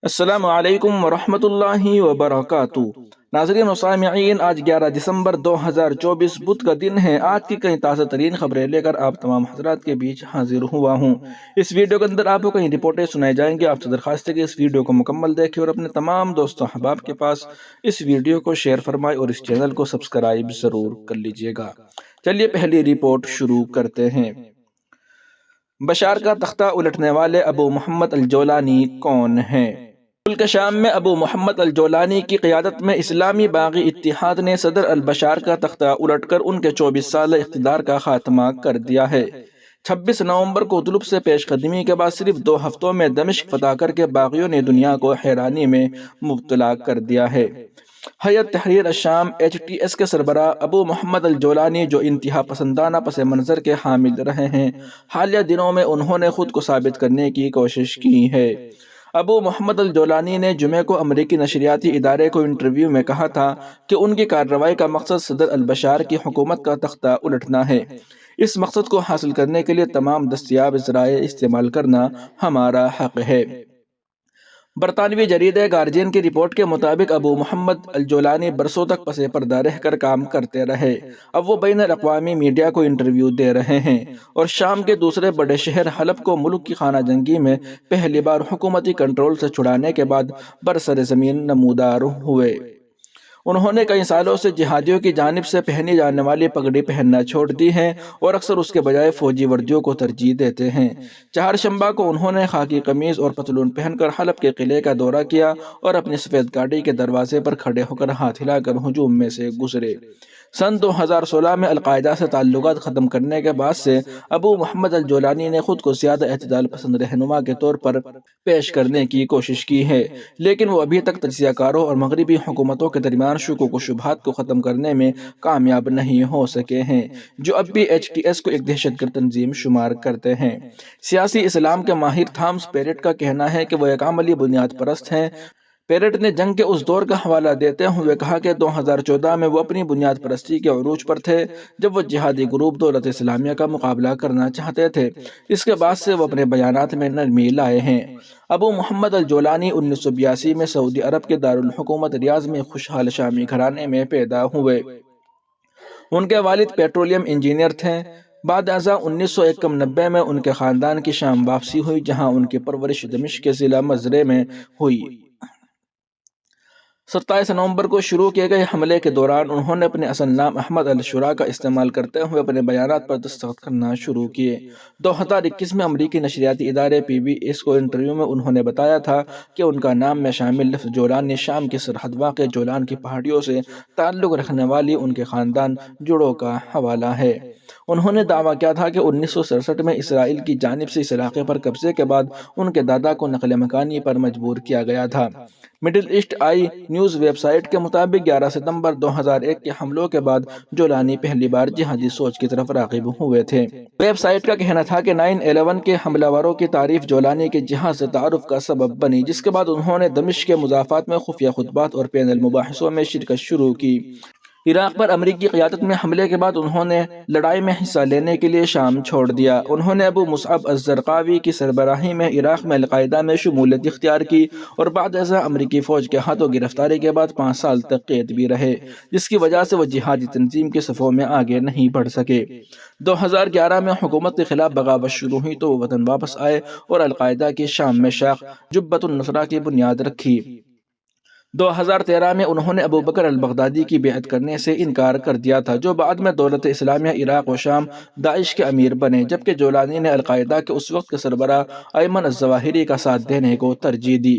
السلام علیکم ورحمۃ اللہ وبرکاتہ۔ ناظرین و سامعین، آج 11 دسمبر 2024 بدھ کا دن ہے۔ آج کی کئی تازہ ترین خبریں لے کر آپ تمام حضرات کے بیچ حاضر ہوا ہوں۔ اس ویڈیو کے اندر آپ کو کئی رپورٹیں سنائی جائیں گی۔ آپ سے درخواست ہے کہ اس ویڈیو کو مکمل دیکھیں اور اپنے تمام دوستوں احباب کے پاس اس ویڈیو کو شیئر فرمائیں اور اس چینل کو سبسکرائب ضرور کر لیجئے گا۔ چلیے پہلی رپورٹ شروع کرتے ہیں۔ بشار کا تختہ الٹنے والے ابو محمد الجولانی کون ہیں؟ ملک شام میں ابو محمد الجولانی کی قیادت میں اسلامی باغی اتحاد نے صدر البشار کا تختہ الٹ کر ان کے 24 سالہ اقتدار کا خاتمہ کر دیا ہے۔ 26 نومبر کو طلب سے پیش قدمی کے بعد صرف 2 ہفتوں میں دمشق فتح کر کے باغیوں نے دنیا کو حیرانی میں مبتلا کر دیا ہے۔ حیات تحریر الشام HTS کے سربراہ ابو محمد الجولانی، جو انتہا پسندانہ پس منظر کے حامل رہے ہیں، حالیہ دنوں میں انہوں نے خود کو ثابت کرنے کی کوشش کی ہے۔ ابو محمد الجولانی نے جمعے کو امریکی نشریاتی ادارے کو انٹرویو میں کہا تھا کہ ان کی کارروائی کا مقصد صدر البشار کی حکومت کا تختہ الٹنا ہے۔ اس مقصد کو حاصل کرنے کے لیے تمام دستیاب ذرائع استعمال کرنا ہمارا حق ہے۔ برطانوی جریدہ گارجین کی رپورٹ کے مطابق ابو محمد الجولانی برسوں تک پس پردہ رہ کر کام کرتے رہے۔ اب وہ بین الاقوامی میڈیا کو انٹرویو دے رہے ہیں اور شام کے دوسرے بڑے شہر حلب کو ملک کی خانہ جنگی میں پہلی بار حکومتی کنٹرول سے چھڑانے کے بعد برسر زمین نمودار ہوئے۔ انہوں نے کئی سالوں سے جہادیوں کی جانب سے پہنی جانے والی پگڑی پہننا چھوڑ دی ہے اور اکثر اس کے بجائے فوجی وردیوں کو ترجیح دیتے ہیں۔ چہارشنبہ کو انہوں نے خاکی قمیض اور پتلون پہن کر حلب کے قلعے کا دورہ کیا اور اپنی سفید گاڑی کے دروازے پر کھڑے ہو کر ہاتھ ہلا کر ہجوم میں سے گزرے۔ سن 2016 میں القاعدہ سے تعلقات ختم کرنے کے بعد سے ابو محمد الجولانی نے خود کو زیادہ اعتدال پسند رہنما کے طور پر پیش کرنے کی کوشش کی ہے، لیکن وہ ابھی تک تجزیہ کاروں اور مغربی حکومتوں کے درمیان شکوک و شبہات کو ختم کرنے میں کامیاب نہیں ہو سکے ہیں، جو اب بھی HTS کو ایک دہشت گرد تنظیم شمار کرتے ہیں۔ سیاسی اسلام کے ماہر تھامس پیرٹ کا کہنا ہے کہ وہ ایک عملی بنیاد پرست ہیں۔ پیرٹ نے جنگ کے اس دور کا حوالہ دیتے ہوئے کہا کہ 2014 میں وہ اپنی بنیاد پرستی کے عروج پر تھے، جب وہ جہادی گروپ دولت اسلامیہ کا مقابلہ کرنا چاہتے تھے۔ اس کے بعد سے وہ اپنے بیانات میں نرمی لائے ہیں۔ ابو محمد الجولانی 1982 میں سعودی عرب کے دارالحکومت ریاض میں خوشحال شامی گھرانے میں پیدا ہوئے۔ ان کے والد پیٹرولیم انجینئر تھے۔ بعد ازاں 1991 میں ان کے خاندان کی شام واپسی ہوئی، جہاں ان کی پرورش دمشق کے ضلع مزرے میں ہوئی۔ 27 نومبر کو شروع کیے گئے حملے کے دوران انہوں نے اپنے اصل نام احمد الشورا کا استعمال کرتے ہوئے اپنے بیانات پر دستخط کرنا شروع کیے۔ 2021 میں امریکی نشریاتی ادارے PBS کو انٹرویو میں انہوں نے بتایا تھا کہ ان کا نام میں شامل لفظ جولانی شام کی سرحد واقع جولان کی پہاڑیوں سے تعلق رکھنے والی ان کے خاندان جڑوں کا حوالہ ہے۔ انہوں نے دعویٰ کیا تھا کہ 1967 میں اسرائیل کی جانب سے اس علاقے پر قبضے کے بعد ان کے دادا کو نقل مکانی پر مجبور کیا گیا تھا۔ مڈل ایسٹ آئی نیوز ویب سائٹ کے مطابق 11 ستمبر 2001 کے حملوں کے بعد جولانی پہلی بار جہادی سوچ کی طرف راغب ہوئے تھے۔ ویب سائٹ کا کہنا تھا کہ 9/11 کے حملہ آوروں کی تعریف جولانی کے جہاد سے تعارف کا سبب بنی، جس کے بعد انہوں نے دمشق کے مضافات میں خفیہ خطبات اور پینل مباحثوں میں شرکت شروع کی۔ عراق پر امریکی قیادت میں حملے کے بعد انہوں نے لڑائی میں حصہ لینے کے لیے شام چھوڑ دیا۔ انہوں نے ابو مصعب الزرقاوی کی سربراہی میں عراق میں القاعدہ میں شمولیت اختیار کی اور بعد ازاں امریکی فوج کے ہاتھوں گرفتاری کے بعد 5 سال تک قید بھی رہے، جس کی وجہ سے وہ جہادی تنظیم کے صفوں میں آگے نہیں بڑھ سکے۔ 2011 میں حکومت کے خلاف بغاوت شروع ہوئی تو وہ وطن واپس آئے اور القاعدہ کی شام میں شاخ جبہت النصرہ کی بنیاد رکھی۔ 2013 میں انہوں نے ابو بکر البغدادی کی بیعت کرنے سے انکار کر دیا تھا، جو بعد میں دولت اسلامیہ عراق و شام داعش کے امیر بنے، جبکہ جولانی نے القاعدہ کے اس وقت کے سربراہ ایمن الظواہری کا ساتھ دینے کو ترجیح دی۔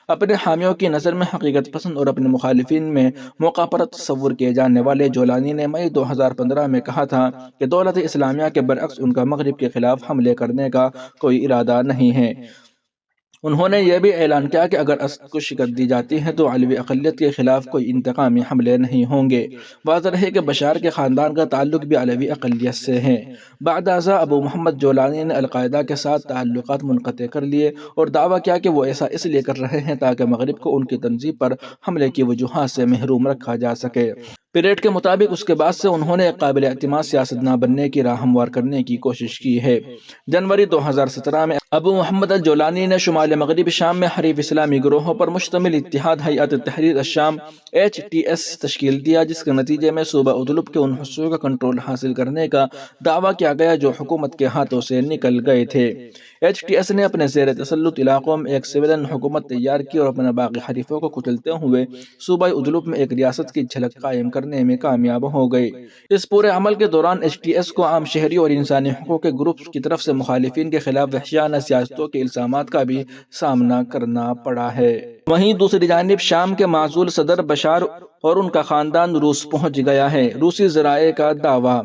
اپنے حامیوں کی نظر میں حقیقت پسند اور اپنے مخالفین میں موقع پرست تصور کیے جانے والے جولانی نے مئی 2015 میں کہا تھا کہ دولت اسلامیہ کے برعکس ان کا مغرب کے خلاف حملے کرنے کا کوئی ارادہ نہیں ہے۔ انہوں نے یہ بھی اعلان کیا کہ اگر اسد کو شکست دی جاتی ہے تو علوی اقلیت کے خلاف کوئی انتقامی حملے نہیں ہوں گے۔ واضح رہے کہ بشار کے خاندان کا تعلق بھی علوی اقلیت سے ہے۔ بعد ازاں ابو محمد جولانی نے القاعدہ کے ساتھ تعلقات منقطع کر لیے اور دعویٰ کیا کہ وہ ایسا اس لیے کر رہے ہیں تاکہ مغرب کو ان کی تنظیم پر حملے کی وجوہات سے محروم رکھا جا سکے۔ پیریٹ کے مطابق اس کے بعد سے انہوں نے ایک قابل اعتماد سیاستداں بننے کی راہ ہموار کرنے کی کوشش کی ہے۔ جنوری 2017 میں ابو محمد الجولانی نے شمال مغربی شام میں حریف اسلامی گروہوں پر مشتمل اتحاد ہیئت تحریر الشام HTS تشکیل دیا، جس کے نتیجے میں صوبہ ادلب کے ان حصوں کا کنٹرول حاصل کرنے کا دعویٰ کیا گیا جو حکومت کے ہاتھوں سے نکل گئے تھے۔ HTS نے اپنے زیر تسلط علاقوں میں ایک سویلن حکومت تیار کی اور اپنے باقی حریفوں کو کچلتے ہوئے صوبہ ادلب میں ایک ریاست کی جھلک قائم کرنے میں کامیاب ہو گئی۔ اس پورے عمل کے دوران HTS کو عام شہریوں اور انسانی حقوق کے گروپس کی طرف سے مخالفین کے خلاف وحشیانہ سیاستوں کے الزامات کا بھی سامنا کرنا پڑا ہے۔ وہیں دوسری جانب شام کے معزول صدر بشار اور ان کا خاندان روس پہنچ گیا ہے۔ روسی ذرائع کا دعویٰ: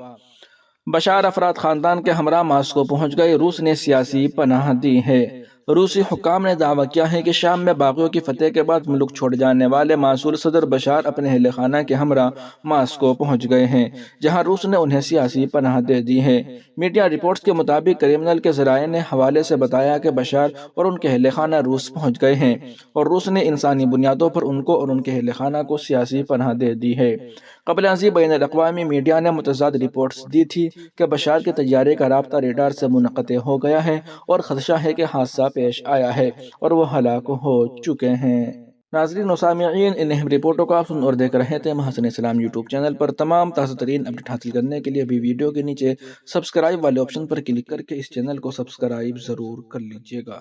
بشار افراد خاندان کے ہمراہ ماسکو پہنچ گئے، روس نے سیاسی پناہ دی ہے۔ روسی حکام نے دعویٰ کیا ہے کہ شام میں باغیوں کی فتح کے بعد ملک چھوڑ جانے والے معزول صدر بشار اپنے اہل خانہ کے ہمراہ ماسکو پہنچ گئے ہیں، جہاں روس نے انہیں سیاسی پناہ دے دی ہے۔ میڈیا رپورٹس کے مطابق کریمنل کے ذرائع نے حوالے سے بتایا کہ بشار اور ان کے اہل خانہ روس پہنچ گئے ہیں اور روس نے انسانی بنیادوں پر ان کو اور ان کے اہل خانہ کو سیاسی پناہ دے دی ہے۔ قبل ازیں بین الاقوامی میڈیا نے متضاد رپورٹس دی تھی کہ بشار کے طیارے کا رابطہ ریڈار سے منقطع ہو گیا ہے اور خدشہ ہے کہ حادثہ پیش آیا ہے اور وہ ہلاک ہو چکے ہیں۔ ناظرین و سامعین، ان اہم رپورٹوں کو آپ سن اور دیکھ رہے تھے محسن اسلام یوٹیوب چینل پر۔ تمام تازہ ترین اپڈیٹ حاصل کرنے کے لیے بھی ویڈیو کے نیچے سبسکرائب والے آپشن پر کلک کر کے اس چینل کو سبسکرائب ضرور کر لیجیے گا۔